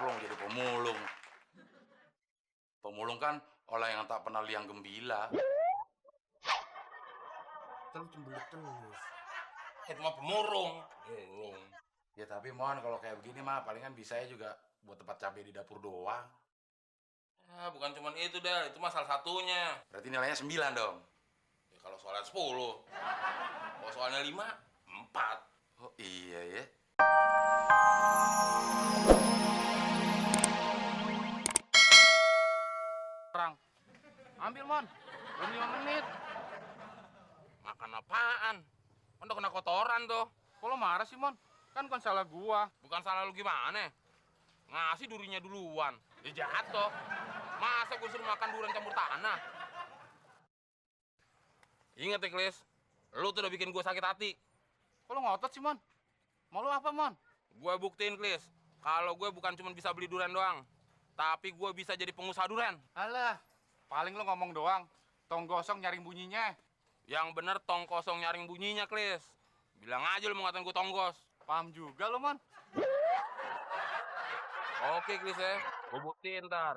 lo mau jadi pemulung. Pemulung kan orang yang tak pernah liang gembila. Terus cembelit terus. Itu mah pemurung. Pemulung. Ya tapi mohon kalau kayak begini mah palingan bisa ya juga buat tempat cabai di dapur doang. Ya, bukan cuma itu dah, itu mah salah satunya. Berarti nilainya 9 dong. Ya, kalau soalnya 10. Kalau soalnya 5, 4. Oh iya ya. Orang. Ambil, Mon. Belum 5 menit. Makan apaan? Kan udah kena kotoran tuh. Kok lo marah sih, Mon? Kan bukan salah gua. Bukan salah lu gimana? Ngasih durinya duluan. Ya jatuh. Masa gue suruh makan durian campur tanah? Ingat ya, Klis. Lu tuh udah bikin gue sakit hati. Kok lo ngotot sih, Mon? Mau lo apa, Mon? Gue buktiin, Klis. Kalau gue bukan cuma bisa beli durian doang. Tapi gue bisa jadi pengusaha durian. Alah, paling lo ngomong doang. Tong gosong nyaring bunyinya. Yang bener tong kosong nyaring bunyinya, Klis. Bilang aja lu mau ngatain gue tonggos. Paham juga lo, Mon. Oke, Klis ya. Gue buktiin ntar.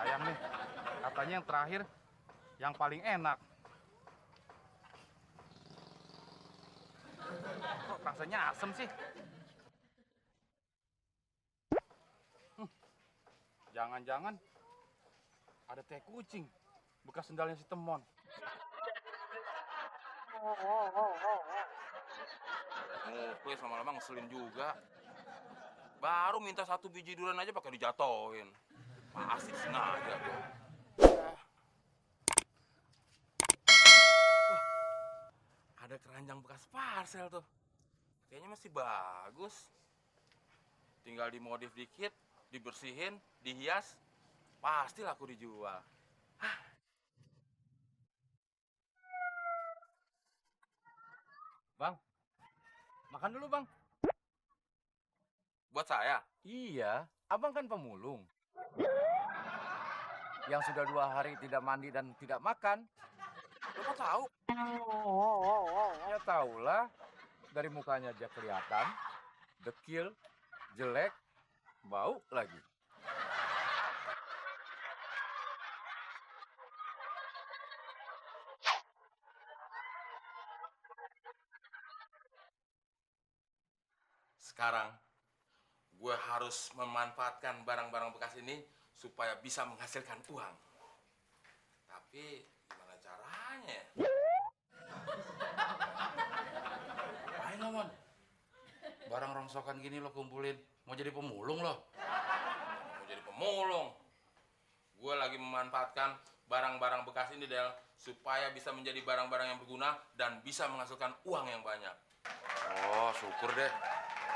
Sayang nih. Katanya yang terakhir, yang paling enak. Kok rasanya asem sih? Jangan-jangan ada teh kucing bekas sendalnya si Temon. Klis lama-lama ngeselin juga. Baru minta 1 biji durian aja pakai dijatoin. Pasti sengaja tuh. Ada keranjang bekas parcel tuh. Kayaknya masih bagus. Tinggal dimodif dikit, dibersihin, dihias, pasti laku dijual. Bang, makan dulu, Bang. Buat saya, Iya, abang kan pemulung. Yang sudah 2 hari tidak mandi dan tidak makan. lo kok tahu? Ya tahulah, dari mukanya aja kelihatan. Dekil, jelek, bau lagi. Sekarang, gue harus memanfaatkan barang-barang bekas ini supaya bisa menghasilkan uang. Tapi gimana caranya? Main lo, Mon. Barang rongsokan gini lo kumpulin. Mau jadi pemulung lo? Mau jadi pemulung. Gue lagi memanfaatkan barang-barang bekas ini, Del, supaya bisa menjadi barang-barang yang berguna dan bisa menghasilkan uang yang banyak. Oh, syukur deh.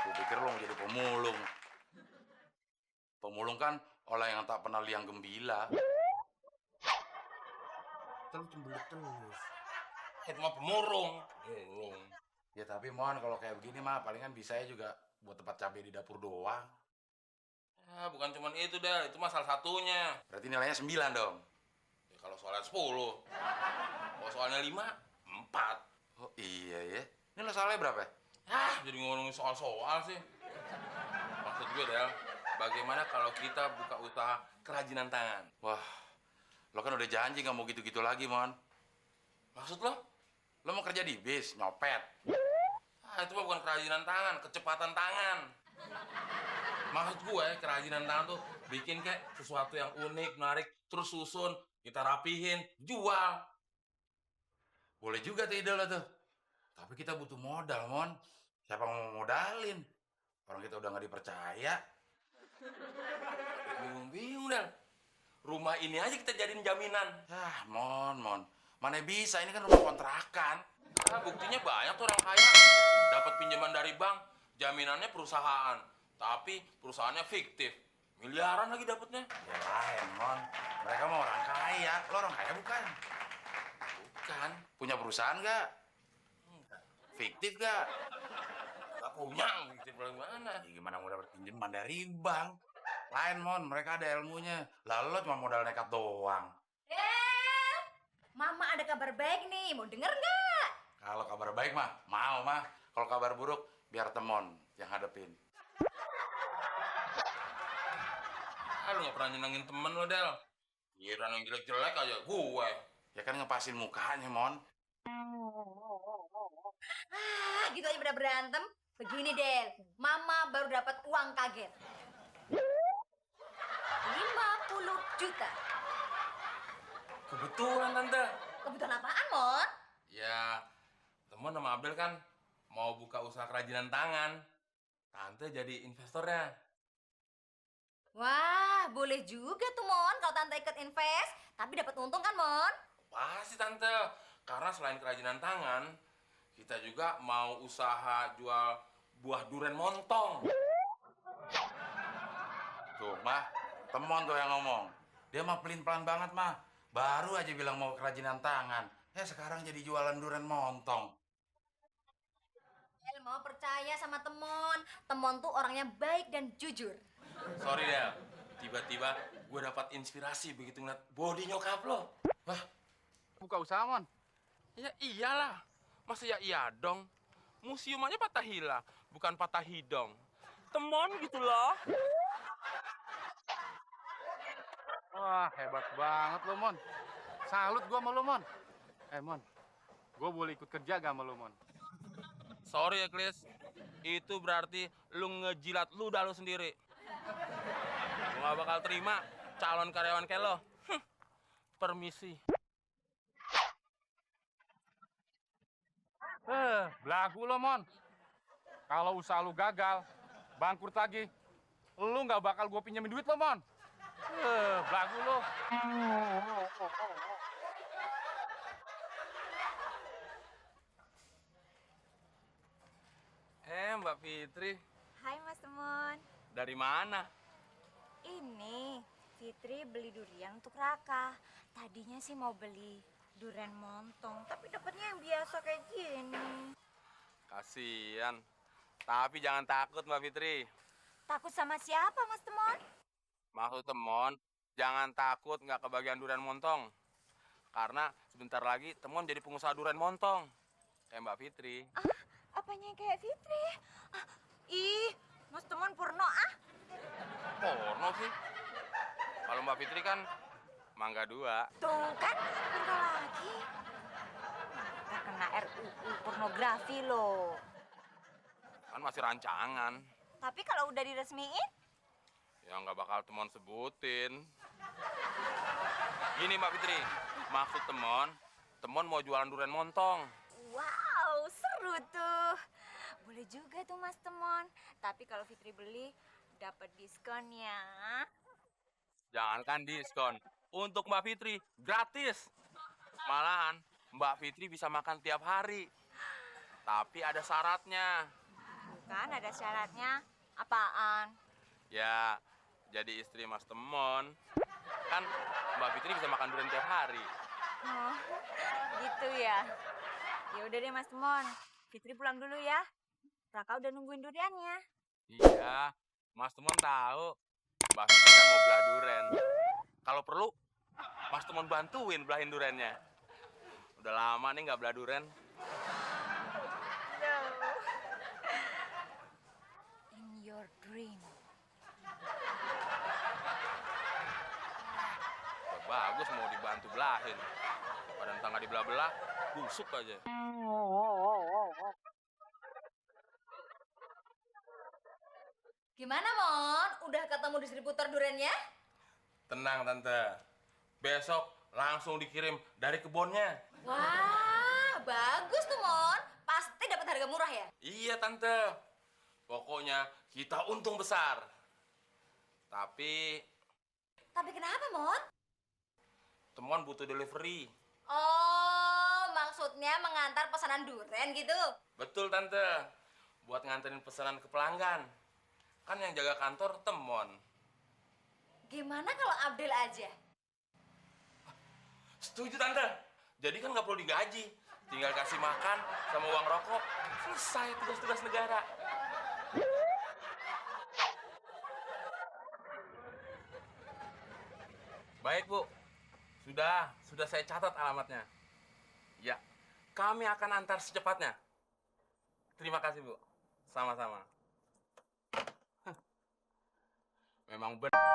Gue pikir lo mau jadi pemulung. Pemulung kan orang yang tak pernah liang gembila. Terus cembelit terus. Itu mah pemurung. Pemulung. Ya tapi mohon kalau kayak begini mah palingan bisa ya juga buat tempat cabai di dapur doang. Ya, bukan cuma itu, Del. Itu mah salah satunya. Berarti nilainya 9 dong. Ya, kalau soalnya 10. Kalau soalnya 5, 4. Oh iya ya. Ini lo salahnya berapa ya? Jadi ngomongin soal-soal sih. Maksud gue, Del, bagaimana kalau kita buka usaha kerajinan tangan? Wah, lo kan udah janji gak mau gitu-gitu lagi, Mon. Maksud lo? Lo mau kerja di bis, nyopet. Itu mah bukan kerajinan tangan, kecepatan tangan. Maksud gue, kerajinan tangan tuh bikin kayak sesuatu yang unik, menarik, terus susun, kita rapihin, jual. Boleh juga tuh ide lo tuh. Tapi kita butuh modal, Mon. Siapa mau modalin? Orang kita udah gak dipercaya. Bingung-bingung, Del. Rumah ini aja kita jadiin jaminan. Mon. Mana bisa, ini kan rumah kontrakan. Buktinya banyak tuh orang kaya. Dapat pinjaman dari bank, jaminannya perusahaan. Tapi perusahaannya fiktif. Miliaran lagi dapatnya. Ya lain, Mon. Mereka mau orang kaya. Lo orang kaya bukan? Bukan. Punya perusahaan gak? Fiktif gak? Gak punya, fiktif mana? Ya gimana mau dapet pinjaman dari bank? Lain, Mon. Mereka ada ilmunya. Lalu lo cuma modal nekat doang. Mama ada kabar baik nih, mau denger nggak? Kalau kabar baik mah, mau mah. Kalau kabar buruk, biar temon yang hadepin. Ah, lu nggak pernah nyenengin temen lo, Del. Giliran yang jelek-jelek aja gue. Ya kan ngepasin mukanya, Mon. Ah, gitu aja pada berantem. Begini, Del. Mama baru dapat uang kaget. 50 juta. Kebetulan, Tante. Kebutuhan apaan, Mon? Ya, temen sama Abel kan mau buka usaha kerajinan tangan. Tante jadi investornya. Wah, boleh juga tuh, Mon, kalau Tante ikut invest. Tapi dapat untung kan, Mon? Pasti, Tante. Karena selain kerajinan tangan, kita juga mau usaha jual buah durian montong. Tuh, mah, temon tuh yang ngomong. Dia mah pelin-pelan banget, mah. Baru aja bilang mau kerajinan tangan. Sekarang jadi jualan durian montong. Del, mau percaya sama Temon. Temon tuh orangnya baik dan jujur. Sorry, Del. Tiba-tiba gue dapat inspirasi begitu ngeliat body nyokap lo. Wah, buka usaha, Mon. Ya iyalah. Masa ya iya dong? Museum aja Patahila, bukan Patah Hidong. Temon gitu loh. Wah, hebat banget lo, Mon. Salut gua sama lo, Mon. Mon, gua boleh ikut kerja gak sama lo, Mon? Sorry ya, Klis. Itu berarti lu ngejilat ludah lu sendiri. Gua gak bakal terima calon karyawan kayak lo. Permisi. Belagu lo, Mon. Kalau usaha lu gagal, bangkrut lagi, lu nggak bakal gua pinjemin duit lo, Mon. Belagu lo. Mbak Fitri, Hai, Mas Temon. dari mana? Ini Fitri beli durian untuk Raka. Tadinya sih mau beli durian montong, tapi dapatnya yang biasa kayak gini. Kasian. Tapi jangan takut, Mbak Fitri. Takut sama siapa, Mas Temon? Maksud Temon, jangan takut nggak kebagian durian montong. Karena sebentar lagi Temon jadi pengusaha durian montong. Kayak Mbak Fitri. Apanya yang kayak Fitri? Ih, Mas Temon porno ah. Porno sih. Kalau Mbak Fitri kan mangga 2. Tuh kan, bentar lagi. Kita kena RUU pornografi loh. Kan masih rancangan. Tapi kalau udah diresmiin, Ya nggak bakal Temon sebutin. Gini Mbak Fitri, maksud Temon mau jualan durian montong. wow, seru tuh. Boleh juga tuh Mas Temon. Tapi kalau Fitri beli, dapat diskon ya. Jangankan diskon, untuk Mbak Fitri gratis. Malahan Mbak Fitri bisa makan tiap hari. Tapi ada syaratnya. Bukan ada syaratnya. Apaan? Ya, jadi istri Mas Temon. Kan Mbak Fitri bisa makan durian tiap hari. Oh, gitu ya. Ya udah deh Mas Temon. Fitri pulang dulu ya. Raka udah nungguin duriannya. Iya, Mas Temon tahu. Mbak Fitri kan mau belah durian. Kalau perlu, Mas Temon bantuin belahin duriannya. Udah lama nih nggak belah durian. No. In your dream. Udah bagus mau dibantu belahin. Pada entah nggak dibelah-belah, busuk aja. Gimana Mon? Udah ketemu distributor duriannya? Tenang Tante, besok langsung dikirim dari kebunnya. Wah, bagus tuh Mon. Pasti dapat harga murah ya? Iya Tante, pokoknya kita untung besar. Tapi Tapi kenapa Mon? Temon butuh delivery. Oh, maksudnya mengantar pesanan durian gitu? Betul Tante, buat nganterin pesanan ke pelanggan. Kan yang jaga kantor Temon. Gimana kalau Abdel aja? Setuju Tante, jadi kan nggak perlu digaji. Tinggal kasih makan sama uang rokok, selesai tugas-tugas negara. Baik Bu, Sudah saya catat alamatnya. Ya, kami akan antar secepatnya. Terima kasih, Bu. Sama-sama. Memang benar.